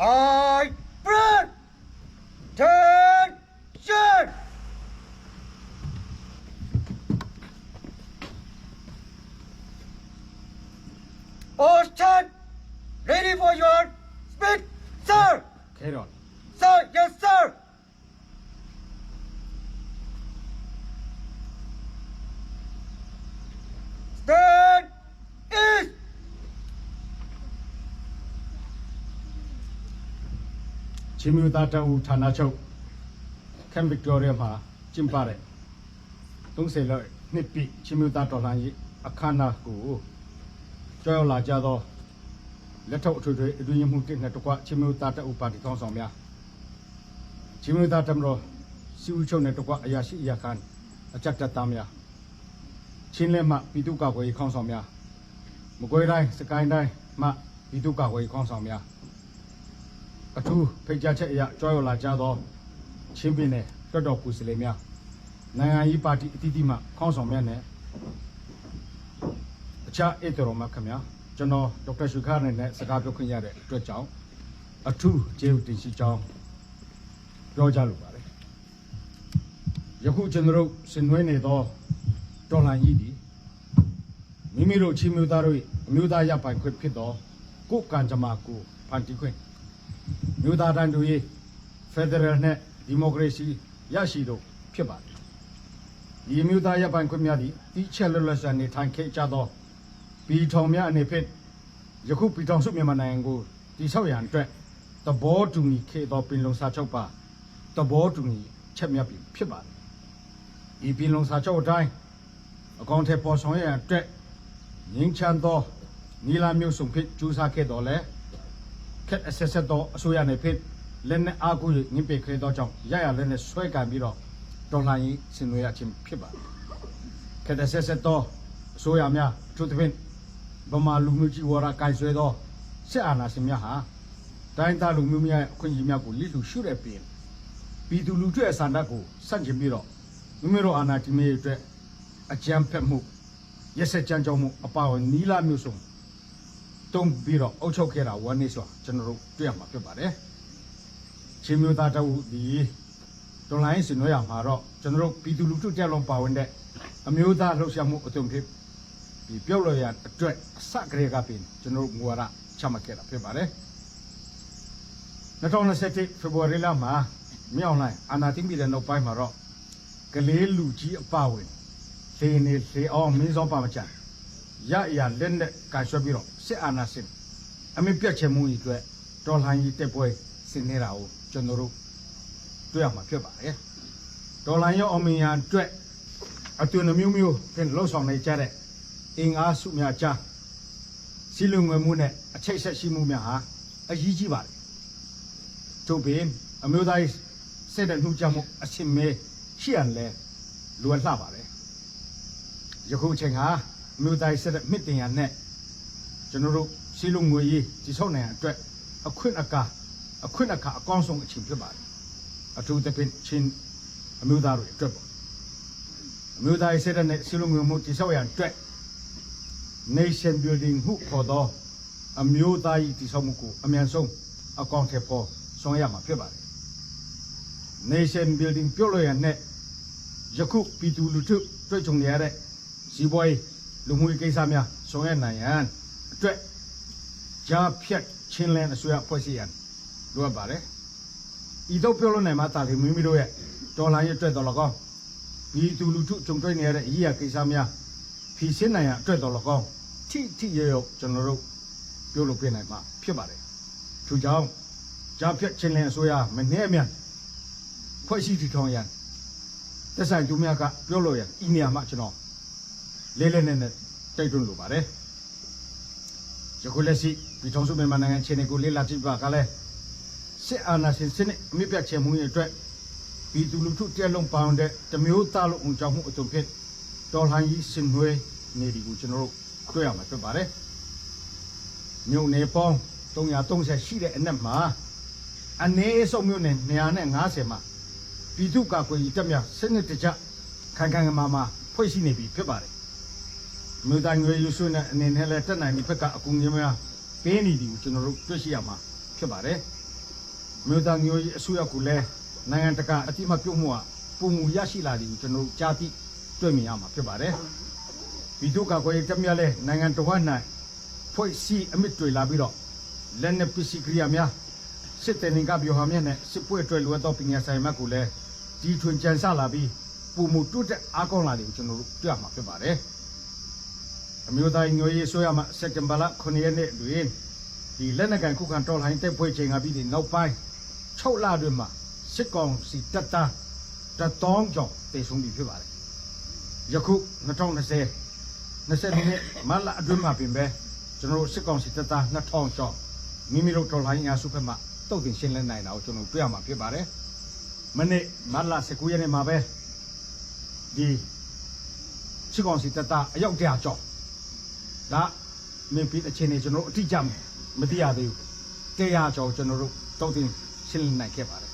I bread. Attention. All stand. Ready for your speed, sir. Carry on. Sir, yes, sir. Stand is. ချင်းမျိုးသားတပ်ဦးဌာနချုပ်ကမ်ဗစ်တိုးရီယာမှာကျင်းပတဲ့30လနှစ်ပြည့်ချင်းမျိုးသားတော်လှန်ရေးအခမ်းအနားကိုကြောက်ရောက်လာကြသောလက်ထောက်အထွေထွေအတွင်းရေးမှူးတစ်နဲ့တကွချင်းမျိုးသားတပ်ဦးပါတီခေါင်းဆောင်များချင်းမျိုးသားတပ်မတော်စီဦးချုပ်နဲ့တကွအရာရှိအရာခံအကြပ်တပ်သားများချင်းလက်မှပြည်သူ့ကာကွယ်ရေးခေါင်းဆောင်များမကွေးတိုင်းစကိုင်းတိုင်းမှပြည်သူ့ကာကွယ်ရေးခေါင်းဆောင်များအထူးဖိတ်ကြားချက်အရကြွားရောက်လာကြသောချင်းပြည်နယ်တော်တော်ကိုယ်စားလှယ်များနိုင်ငံရေးပါတီအသီးသီးမှခေါင်းဆောင်များနဲ့အခြားဧည့်သည်တော်များခင်ဗျာကျွန်တော်ဒေါက်တာရှုခါနဲ့စကားပြောခွင့်ရတဲ့အတွက်ကြောင့်အထူးကျေးဇူးတင်ရှိကြောင်းပြောကြလိုပါတယ်ယခုကျွန်တော်တို့ဆင်နွှဲနေသောတော်လှန်ရေးသည်မိမိတို့ချင်းမျိုးသားတို့အမျိုးသားရပိုင်ခွင့်ဖြစ်သောကိုယ်ကံကြမ္မာကိုဖန်တီးခွင့်မြို့သားတန်းတူရေးဖက်ဒရယ်နဲ့ဒီမိုကရေစီရရှိတို့ဖြစ်ပါတယ်ဒီမြို့သားရပိုင်ခွင့်များသည်တိကျလွတ်လပ်စွာနေထိုင်ခဲ့ကြသောပြည်ထောင်များအနေဖြင့်ယခုပြည်ထောင်စုမြန်မာနိုင်ငံကိုတည်ဆောက်ရန်အတွက်သဘောတူညီခဲ့သောပင်လုံစာချုပ်ပါသဘောတူညီချက်များဖြစ်ပါတယ်ဒီပင်လုံစာချုပ်အတိုင်းအကောင့်ထဲပေါ်ဆောင်ရန်အတွက်ငြိမ်းချမ်းသောနီလာမျိုးစုံဖြစ်ကြိုးစားခဲ့တော်လဲခက်အဆက်ဆက်သောအစိုးရနယ်ဖြစ်လက်နဲ့အားကိုးညှိပေခဲ့သောကြောင့်ရရလက်နဲ့ဆွဲကန်ပြီးတော့တော်လှန်ရေးဆင်နွှဲရခြင်းဖြစ်ပါတယ်ခက်အဆက်ဆက်သောအစိုးရများသူတစ်ပင်ဗမာလူမျိုးကြီးဝါဒကိုင်ဆွဲသောစစ်အာဏာရှင်များဟာတိုင်းသားလူမျိုးများအခွင့်အရေးများကိုလိလူရှုတဲ့ပြင်ပြည်သူလူထုရဲ့ဆန္ဒကိုဆန့်ကျင်ပြီးတော့မိမိတို့အာဏာတည်မြဲရေးအတွက်အကြမ်းဖက်မှုရက်စက်ကြမ်းကြုတ်မှုအပါအဝင်နီလာမျိုးစုံတုံးပြီးတော့အုပ်ချုပ်ခဲ့တာဝမ်းနေစွာကျွန်တော်တို့တွေ့ရမှာဖြစ်ပါတယ်ချင်းမျိုးသားတပ်ဦးဒီတော်လိုင်းစင်နွှဲရမှာတော့ကျွန်တော်တို့ပြည်သူလူထုတက်လုံးပါဝင်တဲ့အမျိုးသားလှုပ်ရှားမှုအသွင်ဖြစ်ဒီပြုတ်လို့ရအတွက်အစကရေကပင်ကျွန်တော်တို့မူဝါဒချမှတ်ခဲ့တာဖြစ်ပါတယ်2021ဖေဖော်ဝါရီလမှာမြောက်လိုက်အာနာသိမ့်ပြီးတဲ့နောက်ပိုင်းမှာတော့ကလေးလူကြီးအပါဝင်လေနေလေအောင်မင်းစောပါမချာရရလက်နဲ့ကန်ဆွဲပြီးတော့စစ်အာဏာရှင်အမေပြတ်ချင်မှုကြီးအတွက်တော်လှန်ရေးတက်ပွဲဆင်နေတာကိုကျွန်တော်တို့တွေ့ရမှာဖြစ်ပါတယ်တော်လှန်ရေးအောင်မြင်ရန်အတွက်အသွင်မျိုးမျိုးပြင်လှုပ်ဆောင်နေကြတဲ့အင်အားစုများကြားစီလုံငွေမှုနဲ့အချိတ်ဆက်ရှိမှုများဟာအရေးကြီးပါတယ်တို့ပင်အမျိုးသားရေးစစ်တဲ့နှုတ်ကြမှုအစင်မဲရှိရန်လဲလွယ်လှပါတယ်ယခုချိန်ဟာအမျိုးသားရေးစစ်တဲ့မြင့်တင်ရန်နဲ့ကျွန်တော်တို့စီလုံငွေရေးဒီဆောက်နိုင်အတွက်အခွင့်အခါအကောင်းဆုံးအချိန်ဖြစ်ပါတယ်အထူးသဖြင့်ချင်းအမျိုးသားတွေအတွက်ပေါ့အမျိုးသားရေးစစ်တဲ့နဲ့စီလုံငွေမှုဒီဆောက်ရန်အတွက် nation building ဟုခေါ်သောအမျိုးသားရေးတည်ဆောက်မှုကိုအမြန်ဆုံးအကောင့်ထဲပေါ်ဆောင်ရမှာဖြစ်ပါတယ် nation building ပြုတ်လို့ရတဲ့ယခုပြည်သူလူထုတွေ့ကြုံနေရတဲ့ဇီးပွားရေးလူမှုရေးကိစ္စများဆောင်ရွက်နိုင်ရန်အတွက်ကြားဖြတ်ချင်းလန်းအစိုးရဖွဲ့စည်းရန်လိုအပ်ပါတယ်ဤသို့ပြုတ်လို့နိုင်မှသာလေမိမိတို့ရဲ့ဒေါ်လာရဲ့အတွက်တော်လကောင်းပြည်သူလူထုကြုံတွေ့နေရတဲ့အရေးအကိစ္စများဖြည့်ရှင်းနိုင်ရန်အတွက်တော်လကောင်းထိရရကျွန်တော်တို့ပြုတ်လို့ပြင်နိုင်မှာဖြစ်ပါတယ်ထို့ကြောင့်ကြားဖြတ်ချင်းလန်းအစိုးရမနှဲ့မြန်ဖွဲ့စည်းတည်ထောင်ရန်သက်ဆိုင်သူများကပြုတ်လို့ရန်ဤနေရာမှာကျွန်တော်လေးနဲ့တိုက်တွန်းလိုပါတယ်ယခုလက်ရှိပြည်ထောင်စုမြန်မာနိုင်ငံခြေနေကိုလေးလာကြည့်ပါကလည်းစစ်အာဏာရှင်စနစ်အမြင့်ပြတ်ချေမှုရဲ့အတွက်ပြည်သူလူထုတက်လုံးပေါင်းတဲ့တမျိုးသားလုံးအောင်ကြောင့်မှုအတုဖြစ်တော်လှန်ရေးဆင်နွှဲနေဒီကိုကျွန်တော်တို့တွေ့ရမှာဖြစ်ပါတယ်မြို့နယ်ပေါင်း330ရှိတဲ့အနက်မှာအနည်းဆုံးမြို့နယ်250မှာပြည်သူ့ကာကွယ်ရေးတပ်များစနစ်တကျခိုင်မာဖွဲ့စည်းနေပြီဖြစ်ပါတယ်မြို့သားငွေယူဆွနဲ့အနေနဲ့လည်းတက်နိုင်ပြီဖက်ကအကူအညီများပေးနေသည်ကိုကျွန်တော်တို့တွေ့ရှိရမှာဖြစ်ပါတယ် မြို့သားမျိုးကြီးအစိုးရကလည်းနိုင်ငံတကာအတိမပြုတ်မှုကပုံမူရရှိလာတယ်ကျွန်တော်ကြားသိတွေ့မြင်ရမှာဖြစ်ပါတယ်ပြည်သူ့ကာကွယ်ရေးတပ်များလည်းနိုင်ငံတော်ဝန်၌ဖွဲ့စည်းအမြင့်တွေလာပြီးတော့လက်နက်ပစ္စည်းကိရိယာများစစ်တေနင်္ဂဗျူဟာများနဲ့စစ်ပွဲအတွက်လိုအပ်သောပညာဆိုင်မှတ်ကိုလည်းဒီထွင်ကြံစလာပြီးပုံမူတိုးတက်အားကောင်းလာတယ်ကျွန်တော်တို့တွေ့ရမှာဖြစ်ပါတယ်အမျိုးသားညွေရေးဆိုရမှာစက်တင်ဘာလ9ရက်နေ့တွင်ဒီလက်နက်ကန်ခုခံတော်လှန်တိုက်ပွဲချိန်ကပြီးဒီနောက်ပိုင်း6လတွင်မှာစစ်ကောင်စီတပ်သားတောင်းကြောင့်တည်ဆုံးပြီဖြစ်ပါတယ်ယခု2020 နှစ်မလအတွင်းမှာပြင်ပဲကျွန်တော်တို့စစ်ကောင်စီတပ်သား2000ကျော်မိမိတို့တော်လှန်ရေးအစုဖက်မှတုတ်တင်ရှင်းလင်းနိုင်တာကိုကျွန်တော်တွေ့ရမှာဖြစ်ပါတယ်မနေ့မလ19ရက်နေ့မှာပဲဒီစစ်ကောင်စီတပ်သားအယောက်100ကျော်ဒါမင်းပြီးအခြေအနေကျွန်တော်အတိအကျမသိရသေးဘူး100ကျော်ကျွန်တော်တို့တုတ်တင်ရှင်းလင်းနိုင်ခဲ့ပါတယ်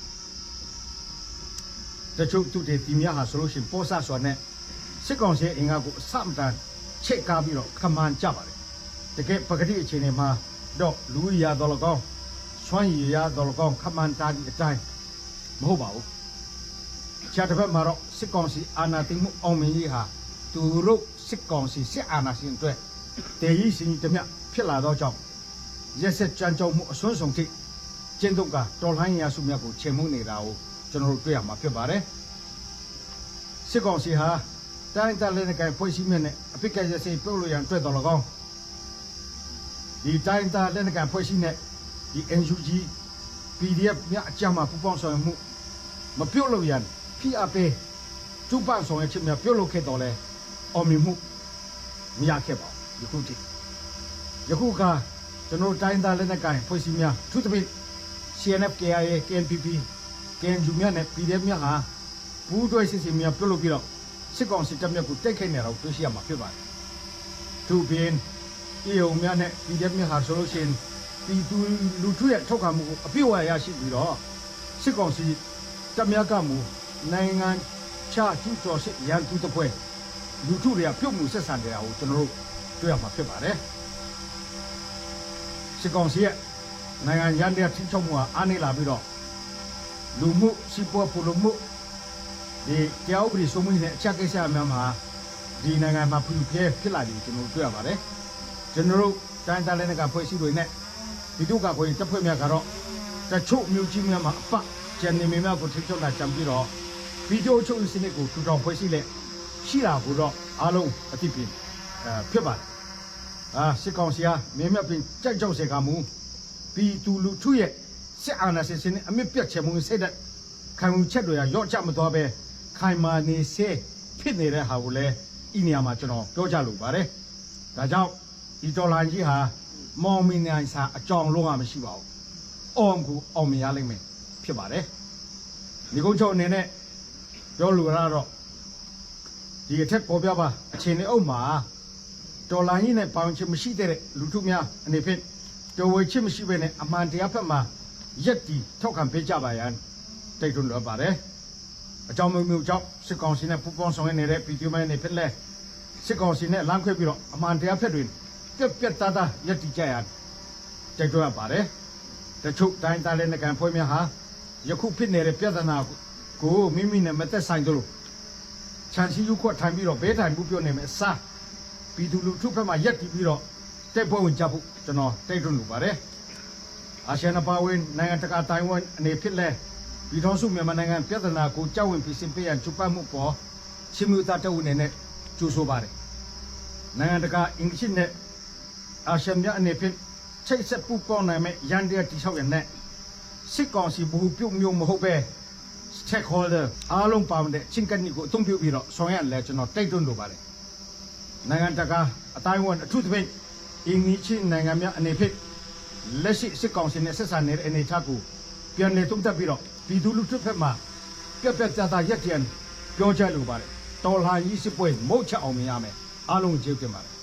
တချို့သူတွေဒီများဟာဆိုလို့ရှိရင်ပေါ်ဆဆိုတဲ့စစ်ကောင်စီအင်အားကိုအစမတန်ချက်ကားပြီးတော့ခမန်ကြပါတယ်တကယ်ပကတိအခြေအနေမှာတော့လူရတော်လကောင်းဆွမ်းရတော်လကောင်းခမန်တာဒီအတိုင်းမဟုတ်ပါဘူးခြားတစ်ဖက်မှာတော့စစ်ကောင်စီအာဏာသိမ်းမှုအောင်မြင်ရေးဟာသူတို့စစ်ကောင်စီစစ်အာဏာရှင်အတွက်တည်ရည်စင်တမျှဖြစ်လာတော့ကြောင့်ရက်ဆက်ကြမ်းကြုတ်မှုအစွန်းဆုံးထိကျင်းတော့ကတော်လှန်ရေးအစုမြတ်ကိုချိန်မှုနေတာကိုကျွန်တော်တို့တွေ့ရမှာဖြစ်ပါတယ်စစ်ကောင်စီဟာတိုင်းတလက်နက်ကိုင်ဖွဲ့စည်းမြင့်နဲ့အပိကရစေပြုတ်လို့ရန်တွေ့တော်လကောင်းဒီတိုင်းတလက်နက်ကိုင်ဖွဲ့စည်းနဲ့ဒီ NUG PDF မြအကြမ်းမှာပူပေါင်းဆောင်မှုမပြုတ်လို့ရန်ဖိအားပေးကျူပန်ဆောင်ရချက်များပြုတ်လို့ခဲ့တော်လဲအောင်မြင်မှုမရခဲ့ပါဘူးယခုကကျွန်တော်တိုင်းတလက်နက်ကိုင်ဖွဲ့စည်းများသူတပိ CNF KIA KNPP KNU မြနဲ့ PDF မြဟာဘူးတွဲစစ်စီများပြုတ်လို့ပြီးတော့စစ်ကောင်စီတပ်မြတ်ကိုတိုက်ခိုက်နေတော့တွေ့ရှိရမှာဖြစ်ပါတယ်သူပင်အေုံများနဲ့ PDF မြဟာဆိုလို့ရှိရင်ပြည်သူလူထုရဲ့ထောက်ခံမှုကိုအပြည့်အဝရရှိပြီးတော့စစ်ကောင်စီတပ်များကမူနိုင်ငံခြားကျူးကျော်စစ်ရန်သူတစ်ဖွဲ့လူထုတွေကပြုတ်မှုဆက်ဆံနေတာကိုကျွန်တော်တို့တွေ့ရမှာဖြစ်ပါတယ်စစ်ကောင်စီရဲ့နိုင်ငံရန်တဲ့ထိချုပ်မှုဟာအားနည်းလာပြီးတော့လူမှုစီးပွားလူမှုဒီကြောက်ပြီးစုံမင်းနဲ့အချက်ကိစ္စများမှာဒီနိုင်ငံမှာဖြစ်လာတယ်ကျွန်တော်တွေ့ရပါတယ်ကျွန်တော်တို့တိုင်းသားလည်းကဖွဲ့စည်းတွေနဲ့ဒီတို့ကကိုယ်တပ်ဖွဲ့များကတော့တချို့မျိုးကြီးများမှာအပကျန်နေများကိုထိချုပ်လာကြပြီးတော့ဗီဒီယိုချုပ်စနစ်ကိုထူထောင်ဖွဲ့စည်းလက်ရှိတာကိုတော့အားလုံးအသိပြဖြစ်ပါတယ်စစ်ကောင်စီကမြင်းမြတ်ပင်ကြိုက်ကြောက်စေကမူပြည်သူလူထုရဲ့စစ်အာဏာရှင်စနစ်အမြင့်ပြတ်ချေမှုစိတ်တဲ့ခံယူချက်တွေရော့ချမသွားပဲခိုင်မာနေစေဖြစ်နေတဲ့ဟာကိုလည်းဤနေရာမှာကျွန်တော်ပြောကြလိုပါတယ်ဒါကြောင့်ဒီဒေါ်လာကြီးဟာမောင်မင်းနိုင်စာအကြောင်းလုံးဝမရှိပါဘူးအောင်ကိုအောင်မြင်ရလိမ့်မယ်ဖြစ်ပါတယ်ဒီကုန်းချုပ်အနေနဲ့ပြောလိုတာတော့ဒီအထက်ပေါ်ပြပါအခြေအနေအုပ်မှာဒေါ်လာကြီးနဲ့ပေါင်ချင်မရှိတဲ့လူထုများအနေဖြင့်တော်ဝေချစ်မရှိဘဲနဲ့အမှန်တရားဖက်မှာရက်တီထောက်ခံပေးကြပါရန်တိုက်တွန်းလိုပါတယ်အကြောင်းမျိုးကြောင့်စစ်ကောင်စီနဲ့ပူးပေါင်းဆောင်ရွက်နေတဲ့ပြည်သူများနေဖြစ်လဲစစ်ကောင်စီနဲ့လမ်းခွဲပြီးတော့အမှန်တရားဖက်တွေပြက်သားသားရက်တီကြရန်တိုက်တွန်းရပါတယ်တချို့တိုင်းသားလည်းကန်ဖွဲ့များဟာယခုဖြစ်နေတဲ့ပြဿနာကိုမိမိနဲ့မသက်ဆိုင်တို့ချန်စီယူခွတ်ထိုင်ပြီးတော့ဘေးထိုင်မှုပြောနေမယ်အစားပြည်သူလူထုဘက်မှာရက်တီပြီးတော့တိုက်ပွဲဝင်ကြဖို့ကျွန်တော်တိုက်တွန်းလိုပါတယ်အာဆီယံအပါအဝင်နိုင်ငံတကာတိုင်ဝမ်အနေဖြစ်လဲပြည်ထောင်စုမြန်မာနိုင်ငံပြဿနာကိုကြောက်ဝင်ပြီးစင်ပေးရန်ကြိုးပမ်းမှုပေါ်ချင်းမျိုးသားတအုပ်အနေနဲ့ကြိုးဆိုပါတယ်နိုင်ငံတကာအင်္ဂလိပ်နဲ့အာဆီယံများအနေဖြင့်ချိတ်ဆက်ပူးပေါင်းနိုင်မဲ့ရန်တဲ့တိဆောက်ရတဲ့စစ်ကောင်စီဘူပြုတ်မျိုးမဟုတ်ပဲ stakeholder အားလုံးပါဝင်တဲ့ချင်းကန်နီကိုအသုံးပြုပြီးတော့ဆောင်ရွက်လဲကျွန်တော်တိုက်တွန်းလိုပါတယ်နိုင်ငံတကာအတိုင်းဝန်အထူးသဖြင့်အင်္ဂလိပ်နိုင်ငံများအနေဖြင့်လက်ရှိစစ်ကောင်စီနဲ့ဆက်ဆံနေတဲ့အနေအထားကိုပြန်လည်သုံးသပ်ပြီးတော့ပြည်သူလူထုဘက်မှပြက်သားရက်တန်ပြောကြလိုပါတယ်တော်လှန်ရေးစစ်ပွဲမုတ်ချအောင်မြင်ရမယ်အားလုံးကျေးဇူးတင်ပါတယ်